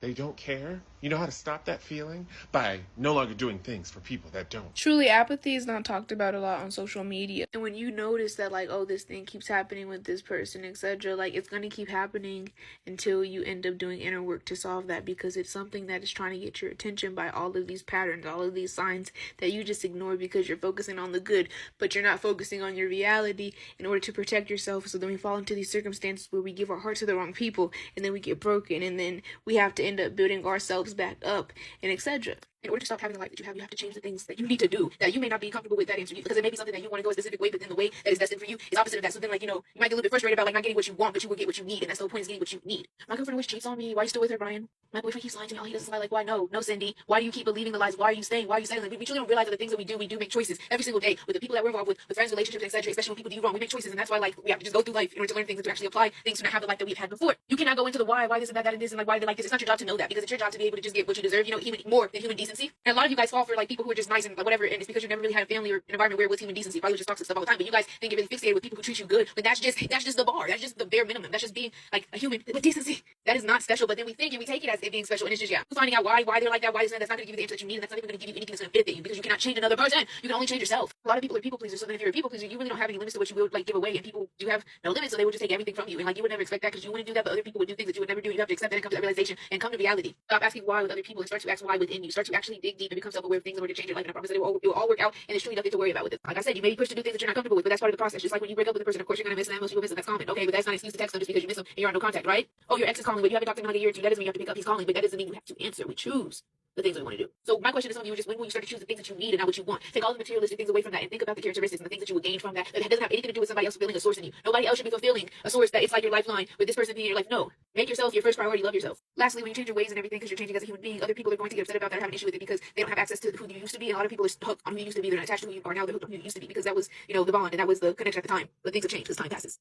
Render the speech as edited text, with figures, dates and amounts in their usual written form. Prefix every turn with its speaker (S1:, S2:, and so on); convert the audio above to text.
S1: they don't care. You know how to stop that feeling? By no longer doing things for people that don't.
S2: Truly, apathy is not talked about a lot on social media. And when you notice that, like, oh, this thing keeps happening with this person, etc., like, it's going to keep happening until you end up doing inner work to solve that, because it's something that is trying to get your attention by all of these patterns, all of these signs that you just ignore because you're focusing on the good, but you're not focusing on your reality in order to protect yourself. So then we fall into these circumstances where we give our heart to the wrong people, and then we get broken, and then we have to end up building ourselves back up, and etc. In order to stop having the life that you have to change the things that you need to do, that you may not be comfortable with that answer, because it may be something that you want to go a specific way, but then the way that is destined for you is opposite of that. So then, like, you know, you might get a little bit frustrated about, like, not getting what you want, but you will get what you need, and that's the whole point, is getting what you need. My girlfriend always cheats on me. Why are you still with her, Brian? My boyfriend keeps lying to me. Oh, he doesn't lie. Like, why? No, Cindy. Why do you keep believing the lies? Why are you staying? Why are you settling? We truly don't realize that the things that we do make choices every single day with the people that we're involved with friends, relationships, etc. Especially when people do you wrong, we make choices, and that's why, like, we have to just go through life in order to learn things and to actually apply things to not have the life that we've had before. You cannot go into the why this and that and this, and like why they like this. It's not your job to know that, because it's your job to be able to just get what you deserve. You know, more than human decency. And a lot of you guys fall for, like, people who are just nice and like whatever, and it's because you never really had a family or an environment where it was human decency. Probably just toxic stuff all the time. But you guys think you're really fixated with people who treat you good, but that's just the bar. That's just the bare minimum. That's just being like a human with decency. That is not special. But then we think and we take it as it being special, and it's just finding out why they're like that, why this and that. That's not going to give you the answer that you need, and that's not even going to give you anything that's going to benefit you, because you cannot change another person. You can only change yourself. A lot of people are people pleasers, so then if you're a people pleaser, you really don't have any limits to what you will, like, give away, and people do have no limits, so they will just take everything from you, and like you would never expect that, because you wouldn't do that, but other people would do things that you would never do. You have to accept that and come to that realization and come to reality. Stop asking why with other people and start to ask why within you. Start to actually dig deep and become self-aware of things in order to change your life, and I promise that it will all work out, and there's truly nothing to worry about with it. Like I said, you may be pushed to do things that you're not comfortable with, but that's part of the process. Just like when you break up with a person, of course you're going to miss them. Most people miss them. That's common. Okay, but that's not an excuse to text them just because you miss them and you're on no contact, right? Oh, your ex is calling, but you haven't talked to him in like a year or two. That doesn't mean you have to pick up. He's calling, but that doesn't mean you have to answer. We choose the things we want to do. So my question to some of you is just, when will you start to choose the things that you need and not what you want? Take all the materialistic things away from that and think about the characteristics and the things that you will gain from that. That doesn't have anything to do with somebody else fulfilling a source in you. Nobody else should be fulfilling a source that it's like your lifeline with this person being in your life. No. Make yourself your first priority. Love yourself. Lastly, when you change your ways and everything because you're changing as a human being, other people are going to get upset about that or have an issue with it because they don't have access to who you used to be. And a lot of people are hooked on who you used to be. They're not attached to who you are now. They're hooked on who you used to be because that was, the bond and that was the connection at the time. But things have changed as time passes.